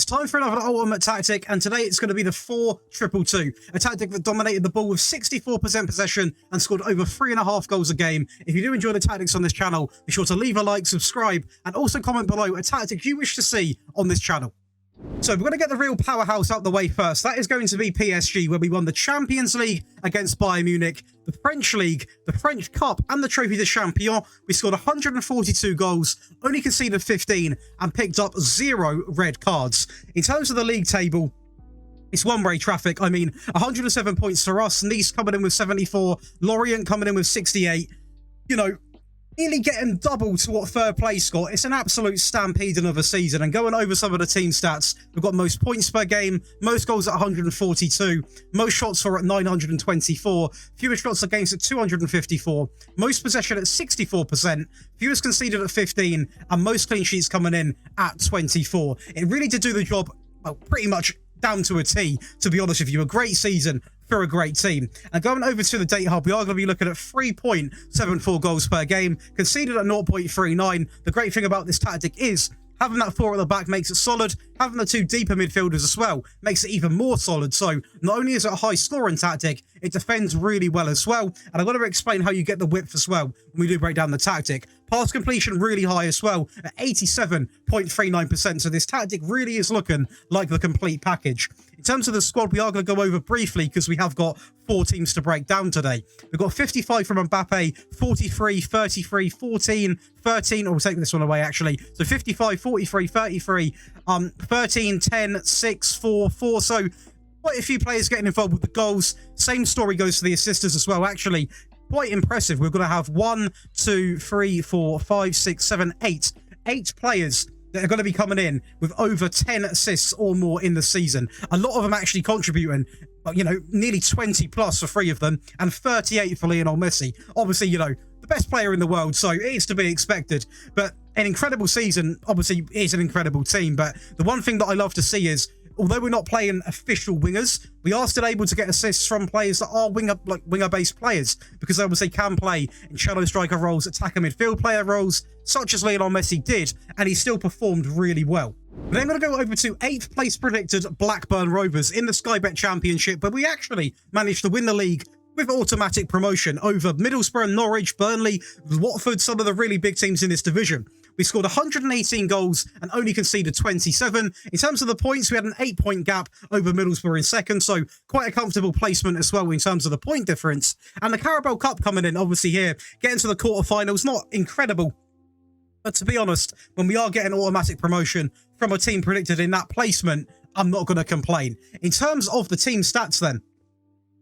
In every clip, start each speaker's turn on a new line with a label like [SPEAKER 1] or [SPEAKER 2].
[SPEAKER 1] time for another ultimate tactic, and today it's going to be the 4-2-2, a tactic that dominated the ball with 64% possession and scored over 3.5 goals a game. If you do enjoy the tactics on this channel, be sure to leave a like, subscribe, and also comment below a tactic you wish to see on this channel. So we're going to get the real powerhouse out the way first. That is going to be PSG, where we won the Champions League against Bayern Munich, the French League, the French Cup, and the Trophy de Champion. We scored 142 goals, only conceded 15, and picked up 0 red cards. In terms of the league table, it's one-way traffic. I mean, 107 points for us, Nice coming in with 74, Lorient coming in with 68. You know, nearly getting double to what third place got. It's an absolute stampede of a season. And going over some of the team stats, we've got most points per game, most goals at 142, most shots for at 924, fewest shots against at 254, most possession at 64%, fewest conceded at 15, and most clean sheets coming in at 24. It really did do the job, well, pretty much down to a T, to be honest with you. A great season for a great team. And going over to the data hub, we are going to be looking at 3.74 goals per game, conceded at 0.39. The great thing about this tactic is having that 4 at the back makes it solid. Having the 2 deeper midfielders as well makes it even more solid. So not only is it a high scoring tactic, it defends really well as well. And I'm going to explain how you get the width as well when we do break down the tactic. Pass completion really high as well at 87.39%. So this tactic really is looking like the complete package. In terms of the squad, we are going to go over briefly because we have got 4 teams to break down today. We've got 55 from Mbappe, 43, 33, 14, 13, or we'll take this one away actually. So 55, 43, 33, 13, 10, 6, 4, 4. So quite a few players getting involved with the goals. Same story goes for the assisters as well. Actually, quite impressive. We're going to have 1, 2, 3, 4, 5, 6, 7, 8. 8 players that are going to be coming in with over 10 assists or more in the season. A lot of them actually contributing, you know, nearly 20 plus for 3 of them, and 38 for Lionel Messi. Obviously, you know, the best player in the world, so it is to be expected. But an incredible season. Obviously, it is an incredible team. But the one thing that I love to see is, although we're not playing official wingers, we are still able to get assists from players that are winger-based players, because they obviously can play in shadow striker roles, attacker midfield player roles, such as Lionel Messi did, and he still performed really well. Then I'm going to go over to 8th place predicted Blackburn Rovers in the Sky Bet Championship, but we actually managed to win the league with automatic promotion over Middlesbrough, Norwich, Burnley, Watford, some of the really big teams in this division. We scored 118 goals and only conceded 27. In terms of the points, we had an 8-point gap over Middlesbrough in second, so quite a comfortable placement as well in terms of the point difference. And the Carabao Cup coming in, obviously here, getting to the quarterfinals, not incredible. But to be honest, when we are getting automatic promotion from a team predicted in that placement, I'm not going to complain. In terms of the team stats then,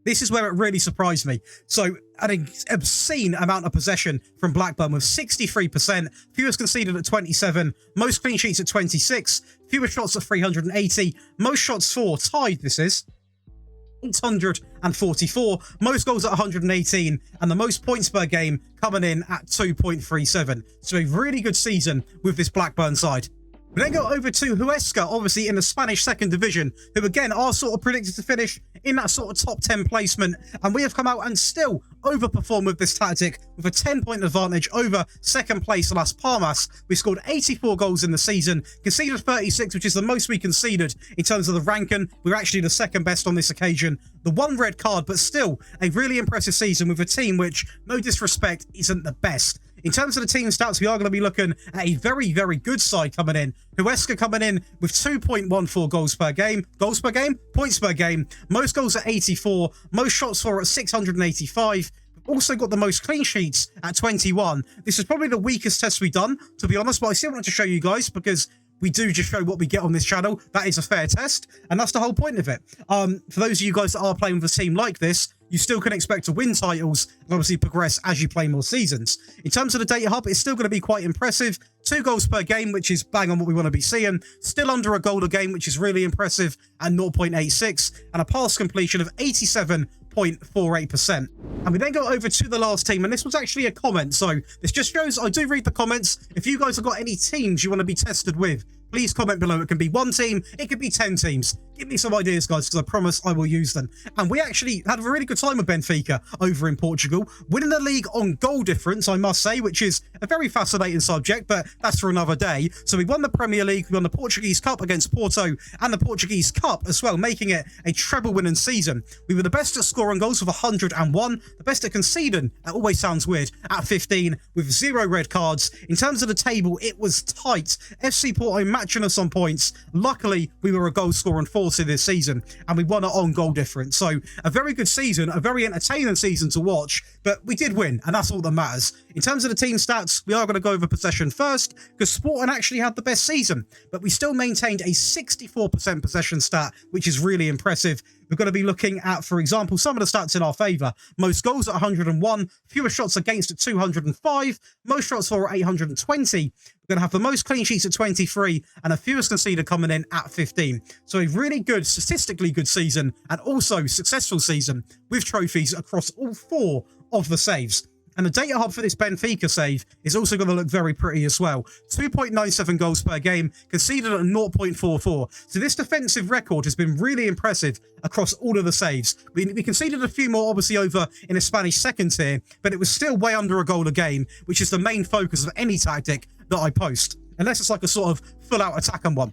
[SPEAKER 1] this is where it really surprised me. So an obscene amount of possession from Blackburn with 63%, fewest conceded at 27, most clean sheets at 26, fewest shots at 380, most shots for, tied this is, 844, most goals at 118, and the most points per game coming in at 2.37. So a really good season with this Blackburn side. We then go over to Huesca, obviously in the Spanish second division, who again are sort of predicted to finish in that sort of top 10 placement, and we have come out and still overperformed with this tactic with a 10-point advantage over second place Las Palmas. We scored 84 goals in the season, conceded 36, which is the most we conceded in terms of the ranking. We're actually the second best on this occasion. The 1 red card, but still a really impressive season with a team which, no disrespect, isn't the best. In terms of the team stats, we are going to be looking at a very, very good side coming in. Huesca coming in with 2.14 goals per game. Goals per game? Points per game. Most goals at 84. Most shots for at 685. Also got the most clean sheets at 21. This is probably the weakest test we've done, to be honest, but I still wanted to show you guys because we do just show what we get on this channel. That is a fair test, and that's the whole point of it. For those of you guys that are playing with a team like this, you still can expect to win titles and obviously progress as you play more seasons. In terms of the data hub, it's still going to be quite impressive. 2 goals per game, which is bang on what we want to be seeing. Still under a goal a game, which is really impressive at 0.86. And a pass completion of 87.48%. And we then go over to the last team, and this was actually a comment. So this just shows I do read the comments. If you guys have got any teams you want to be tested with, please comment below. It can be 1 team, it could be 10 teams. Give me some ideas, guys, because I promise I will use them. And we actually had a really good time with Benfica over in Portugal, winning the league on goal difference, I must say, which is a very fascinating subject, but that's for another day. So we won the Premier League, we won the Portuguese Cup against Porto, and the Portuguese Cup as well, making it a treble-winning season. We were the best at scoring goals with 101, the best at conceding, that always sounds weird, at 15, with 0 red cards. In terms of the table, it was tight. FC Porto matching us on points. Luckily, we were a goal-scoring force in this season, and we won it on goal difference. So a very good season, a very entertaining season to watch, but we did win, and that's all that matters. In terms of the team stats, we are going to go over possession first, because Sporting actually had the best season, but we still maintained a 64% possession stat, which is really impressive. We're going to be looking at, for example, some of the stats in our favour. Most goals at 101, fewer shots against at 205, most shots for 820. We're going to have the most clean sheets at 23 and the fewest conceded coming in at 15. So a really good, statistically good season, and also successful season with trophies across all 4 of the saves. And the data hub for this Benfica save is also going to look very pretty as well. 2.97 goals per game, conceded at 0.44. So this defensive record has been really impressive across all of the saves. We conceded a few more, obviously, over in the Spanish second tier, but it was still way under a goal a game, which is the main focus of any tactic that I post, unless it's like a sort of full-out attacking one.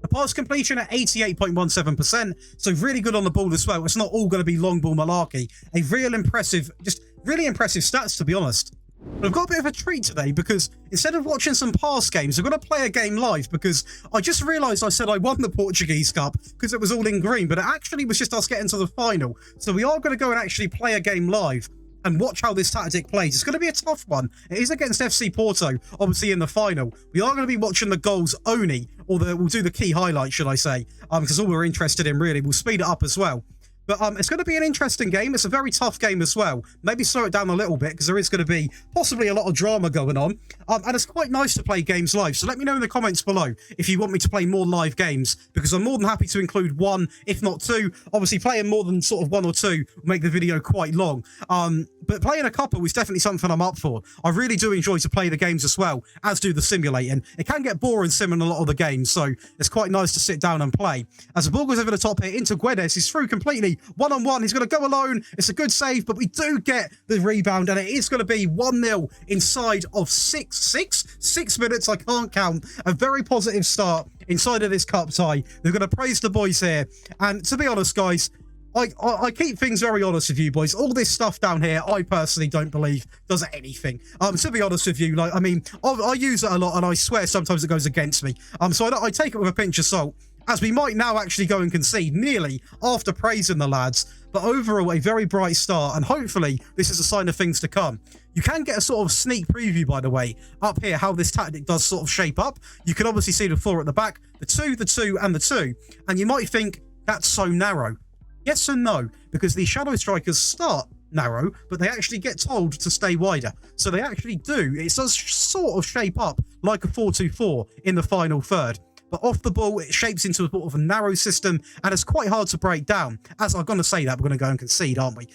[SPEAKER 1] The pass completion at 88.17%, so really good on the ball as well. It's not all going to be long ball malarkey. A real impressive, just really impressive stats, to be honest. But I've got a bit of a treat today, because instead of watching some past games, I'm going to play a game live, because I just realised I said I won the Portuguese Cup because it was all in green, but it actually was just us getting to the final. So we are going to go and actually play a game live and watch how this tactic plays. It's going to be a tough one. It is against FC Porto, obviously in the final. We are going to be watching the goals only, or we'll do the key highlights, should I say, because all we're interested in, really. We'll speed it up as well. But it's going to be an interesting game. It's a very tough game as well. Maybe slow it down a little bit, because there is going to be possibly a lot of drama going on. And it's quite nice to play games live. So let me know in the comments below if you want me to play more live games, because I'm more than happy to include 1, if not 2. Obviously, playing more than sort of 1 or 2 will make the video quite long. But playing a couple is definitely something I'm up for. I really do enjoy to play the games as well, as do the simulating. It can get boring simming a lot of the games, so it's quite nice to sit down and play. As the ball goes over the top here into Guedes, he's through completely. 1-on-1, he's going to go alone. It's a good save, but we do get the rebound, and it is going to be 1-0 inside of 6 minutes. I can't count. A very positive start inside of this cup tie. They're going to praise the boys here. And to be honest, guys, I keep things very honest with you boys. All this stuff down here, I personally don't believe does anything. To be honest with you, like, I mean, I use it a lot, and I swear sometimes it goes against me. So I take it with a pinch of salt, as we might now actually go and concede nearly after praising the lads. But overall, a very bright start, and hopefully this is a sign of things to come. You can get a sort of sneak preview, by the way, up here, how this tactic does sort of shape up. You can obviously see the 4 at the back, the 2, the 2, and the 2. And you might think, that's so narrow. Yes and no, because the shadow strikers start narrow, but they actually get told to stay wider. So they actually do. It does sort of shape up like a 4-2-4 in the final third. But off the ball, it shapes into a sort of a narrow system, and it's quite hard to break down. As I'm going to say that, we're going to go and concede, aren't we?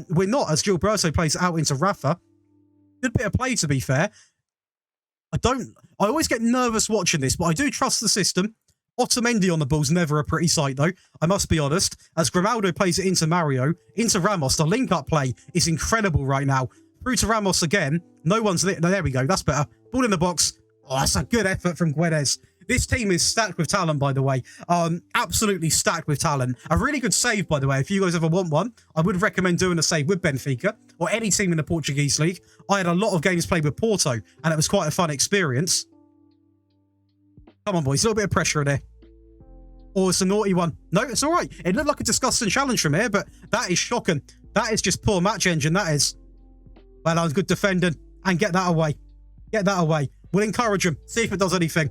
[SPEAKER 1] We're not, as Gilberto plays it out into Rafa. Good bit of play, to be fair. I always get nervous watching this, but I do trust the system. Otamendi on the ball's never a pretty sight, though, I must be honest. As Grimaldo plays it into Mario, into Ramos, the link-up play is incredible right now. Through to Ramos again. No one's there. No, there we go. That's better. Ball in the box. Oh, that's a good effort from Guedes. This team is stacked with talent, by the way. Absolutely stacked with talent. A really good save, by the way. If you guys ever want one, I would recommend doing a save with Benfica or any team in the Portuguese league. I had a lot of games played with Porto, and it was quite a fun experience. Come on, boys. A little bit of pressure in there. Oh, it's a naughty one. No, it's all right. It looked like a disgusting challenge from here, but that is shocking. That is just poor match engine, that is. Well, that was good defending. And get that away. Get that away. We'll encourage him. See if it does anything.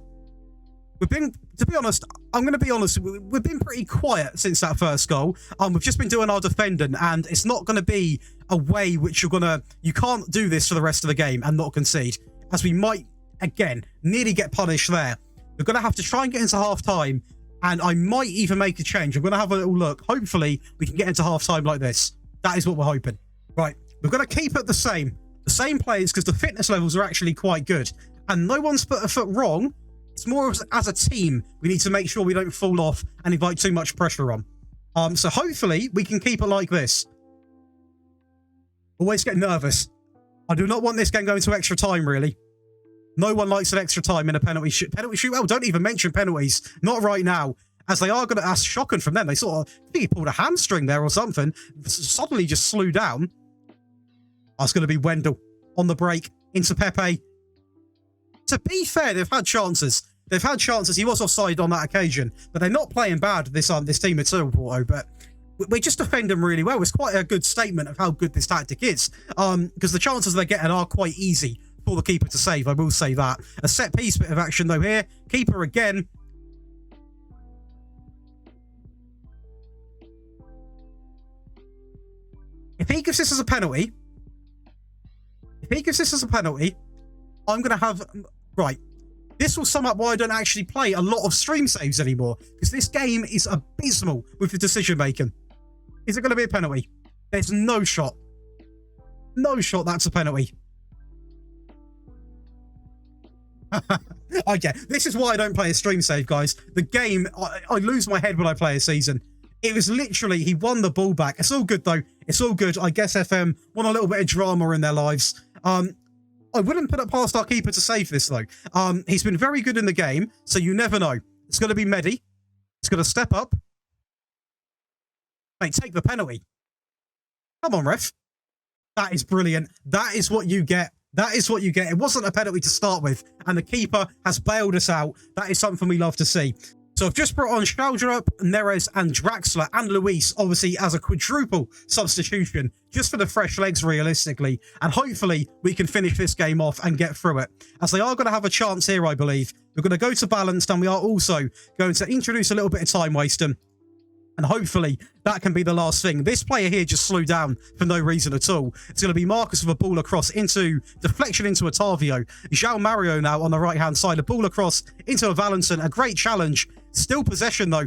[SPEAKER 1] We've been, to be honest, I'm going to be honest, we've been pretty quiet since that first goal. We've just been doing our defending, and it's not going to be a way which you can't do this for the rest of the game and not concede, as we might, again, nearly get punished there. We're going to have to try and get into half-time, and I might even make a change. I'm going to have a little look. Hopefully, we can get into half-time like this. That is what we're hoping. Right, we're going to keep it the same players, because the fitness levels are actually quite good, and no one's put a foot wrong. It's more as a team, we need to make sure we don't fall off and invite too much pressure on. So hopefully we can keep it like this. Always get nervous. I do not want this game going to extra time, really. No one likes an extra time in a penalty shoot. Well, don't even mention penalties. Not right now. As they are going to... That's shocking from them. They sort of... I think he pulled a hamstring there or something. Suddenly just slew down. That's going to be Wendell on the break into Pepe. To be fair, they've had chances. They've had chances. He was offside on that occasion. But they're not playing bad, this team at all, Porto. But we just defend them really well. It's quite a good statement of how good this tactic is. Because the chances they're getting are quite easy for the keeper to save. I will say that. A set piece bit of action, though, here. Keeper again. If he gives this as a penalty... I'm going to have... Right. This will sum up why I don't actually play a lot of stream saves anymore. Because this game is abysmal with the decision making. Is it going to be a penalty? There's no shot. No shot, that's a penalty. I get. This is why I don't play a stream save, guys. The game, I lose my head when I play a season. It was literally, he won the ball back. It's all good, though. It's all good. I guess FM want a little bit of drama in their lives. I wouldn't put it past our keeper to save this, though. He's been very good in the game, so you never know. It's going to be Mehdi. He's going to step up. Mate, take the penalty. Come on, ref. That is brilliant. That is what you get. That is what you get. It wasn't a penalty to start with, and the keeper has bailed us out. That is something we love to see. So I've just brought on Schaudrup, Neres, and Draxler, and Luis, obviously, as a quadruple substitution, just for the fresh legs, realistically. And hopefully, we can finish this game off and get through it. As they are going to have a chance here, I believe. We're going to go to balanced, and we are also going to introduce a little bit of time wasting. And hopefully, that can be the last thing. This player here just slew down for no reason at all. It's going to be Marcus with a ball across into deflection into Otavio. João Mario now on the right-hand side. A ball across into a Valentin. A great challenge. Still possession, though.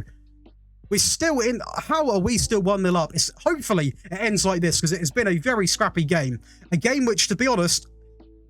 [SPEAKER 1] We're still in... How are we still 1-0 up? Hopefully, it ends like this because it has been a very scrappy game. A game which, to be honest,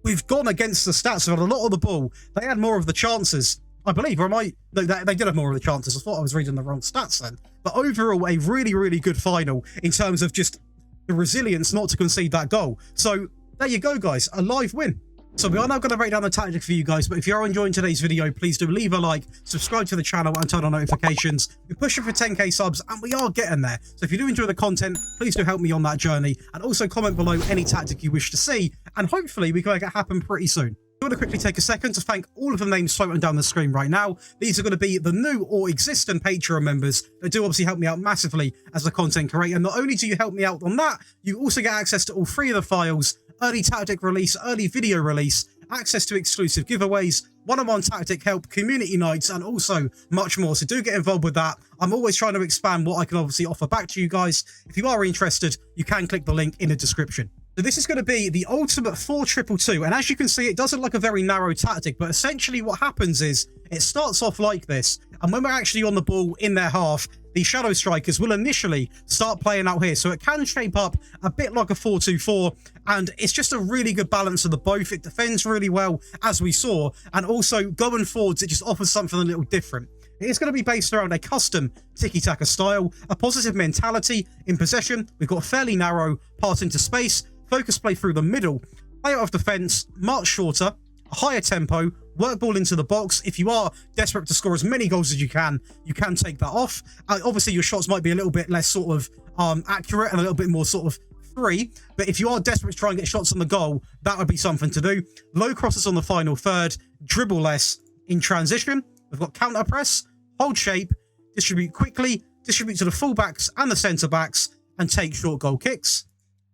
[SPEAKER 1] we've gone against the stats. We've had a lot of the ball. They had more of the chances. I believe, or am I... No, they did have more of the chances. I thought I was reading the wrong stats then. But overall, a really, really good final in terms of just the resilience not to concede that goal. So, there you go, guys. A live win. So, we are now going to break down the tactic for you guys. But if you're enjoying today's video, please do leave a like, subscribe to the channel, and turn on notifications. We're pushing for 10k subs, and we are getting there. So, if you do enjoy the content, please do help me on that journey. And also comment below any tactic you wish to see. And hopefully, we can make it happen pretty soon. I want to quickly take a second to thank all of the names floating down the screen right now. These are going to be the new or existing Patreon members that do obviously help me out massively as a content creator. And not only do you help me out on that, you also get access to all 3 of the files, early tactic release, early video release, access to exclusive giveaways, one-on-one tactic help, community nights, and also much more. So do get involved with that. I'm always trying to expand what I can obviously offer back to you guys. If you are interested, you can click the link in the description. So this is going to be the ultimate 4-2-2-2, and as you can see, it does look like a very narrow tactic, but essentially what happens is it starts off like this, and when we're actually on the ball in their half, the shadow strikers will initially start playing out here, so it can shape up a bit like a 4-2-4, and it's just a really good balance of the both. It defends really well, as we saw, and also going forwards, it just offers something a little different. It is going to be based around a custom tiki-taka style, a positive mentality. In possession, we've got fairly narrow pass into space, focus play through the middle, play out of defence, march shorter, a higher tempo, work ball into the box. If you are desperate to score as many goals as you can take that off. Obviously, your shots might be a little bit less sort of accurate and a little bit more sort of free. But if you are desperate to try and get shots on the goal, that would be something to do. Low crosses on the final third, dribble less. In transition, we've got counter press, hold shape, distribute quickly, distribute to the fullbacks and the centre-backs, and take short goal kicks.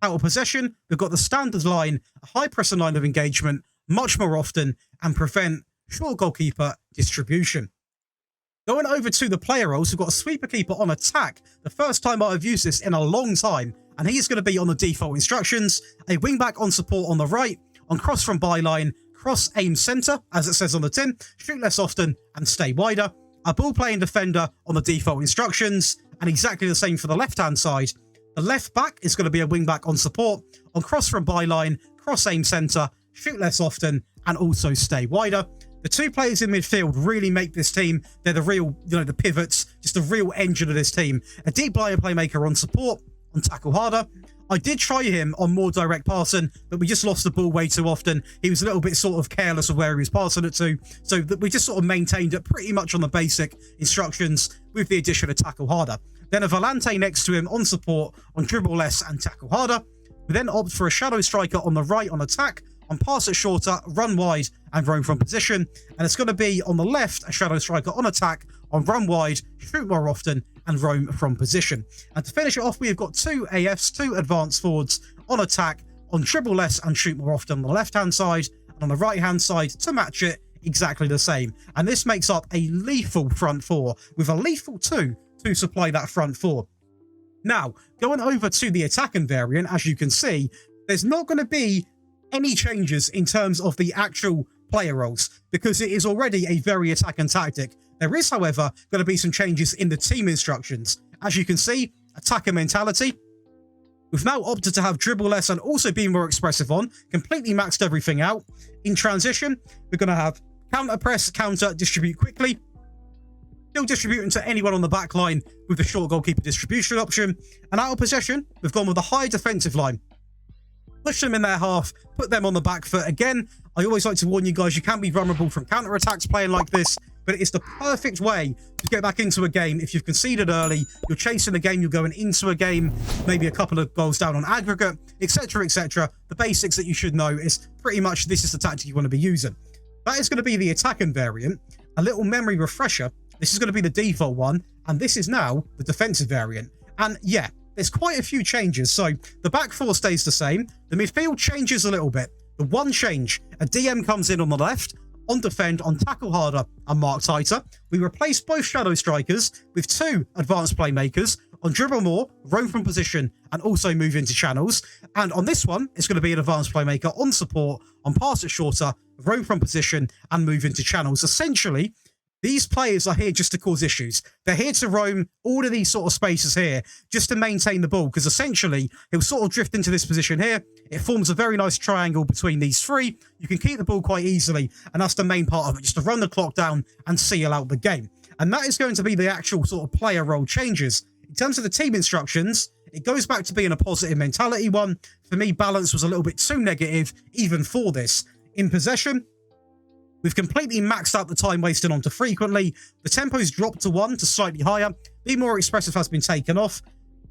[SPEAKER 1] Out of possession, we've got the standard line, a high pressing line of engagement, much more often, and prevent short goalkeeper distribution. Going over to the player roles, we've got a sweeper keeper on attack. The first time I've used this in a long time, and he's going to be on the default instructions. A wingback on support on the right, on cross from byline, cross aim centre, as it says on the tin, shoot less often, and stay wider. A ball playing defender on the default instructions, and exactly the same for the left-hand side. The left back is going to be a wing back on support, on cross from byline, cross aim centre, shoot less often, and also stay wider. The two players in midfield really make this team. They're the real, the pivots, just the real engine of this team. A deep lying playmaker on support, on tackle harder. I did try him on more direct passing, but we just lost the ball way too often. He was a little bit sort of careless of where he was passing it to, so that we just sort of maintained it pretty much on the basic instructions with the addition of tackle harder. Then a Volante next to him on support, on dribble less and tackle harder. We then opt for a shadow striker on the right on attack, on pass it shorter, run wide and roam from position. And it's going to be on the left, a shadow striker on attack, on run wide, shoot more often and roam from position. And to finish it off, we've got two AFs, two advanced forwards on attack, on dribble less and shoot more often on the left-hand side, and on the right-hand side to match it exactly the same. And this makes up a lethal front four with a lethal 2 to supply that front four. Now, going over to the attacking variant, as you can see, there's not going to be any changes in terms of the actual player roles because it is already a very attacking tactic. There is, however, going to be some changes in the team instructions. As you can see, attacker mentality. We've now opted to have dribble less and also be more expressive on, completely maxed everything out. In transition, we're going to have counter press, counter, distribute quickly. Still distributing to anyone on the back line with the short goalkeeper distribution option. And out of possession, we've gone with a high defensive line. Push them in their half, put them on the back foot. Again, I always like to warn you guys, you can be vulnerable from counter-attacks playing like this, but it's the perfect way to get back into a game. If you've conceded early, you're chasing the game, you're going into a game, maybe a couple of goals down on aggregate, etc., etc. The basics that you should know is pretty much this is the tactic you want to be using. That is going to be the attacking variant. A little memory refresher. This is going to be the default one, and this is now the defensive variant. And yeah, there's quite a few changes. So the back four stays the same. The midfield changes a little bit. The one change, a DM comes in on the left, on defend, on tackle harder and mark tighter. We replace both shadow strikers with two advanced playmakers on dribble more, roam from position and also move into channels. And on this one, it's going to be an advanced playmaker on support, on pass it shorter, roam from position and move into channels. Essentially, these players are here just to cause issues. They're here to roam all of these sort of spaces here just to maintain the ball, because essentially he'll sort of drift into this position here. It forms a very nice triangle between these three. You can keep the ball quite easily, and that's the main part of it, just to run the clock down and seal out the game. And that is going to be the actual sort of player role changes. In terms of the team instructions, it goes back to being a positive mentality one. For me, balance was a little bit too negative, even for this. In possession, we've completely maxed out the time wasted onto frequently. The tempo's dropped to 1 to slightly higher. Be more expressive has been taken off.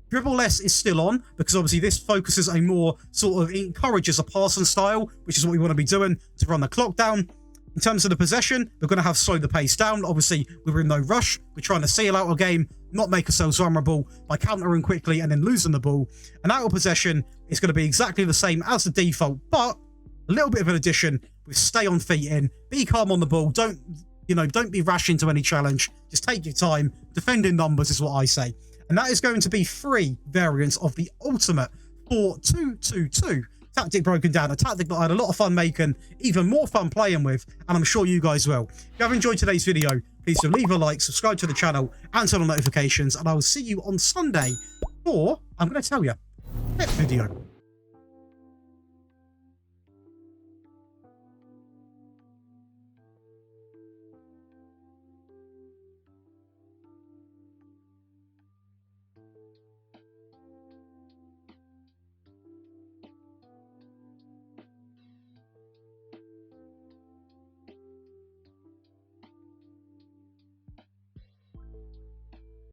[SPEAKER 1] Dribble less is still on, because obviously this focuses a more sort of encourages a passing style, which is what we want to be doing to run the clock down. In terms of the possession, we're going to have slowed the pace down. Obviously, we're in no rush. We're trying to seal out a game, not make ourselves vulnerable by countering quickly and then losing the ball. And out of possession is going to be exactly the same as the default, but a little bit of an addition with stay on feet in, be calm on the ball, don't be rash into any challenge, just take your time. Defend in numbers is what I say. And that is going to be 3 variants of the ultimate 4-2-2-2 tactic broken down, a tactic that I had a lot of fun making, even more fun playing with, and I'm sure you guys will. If you have enjoyed today's video, please do leave a like, subscribe to the channel, and turn on notifications, and I will see you on Sunday for, I'm going to tell you, a video.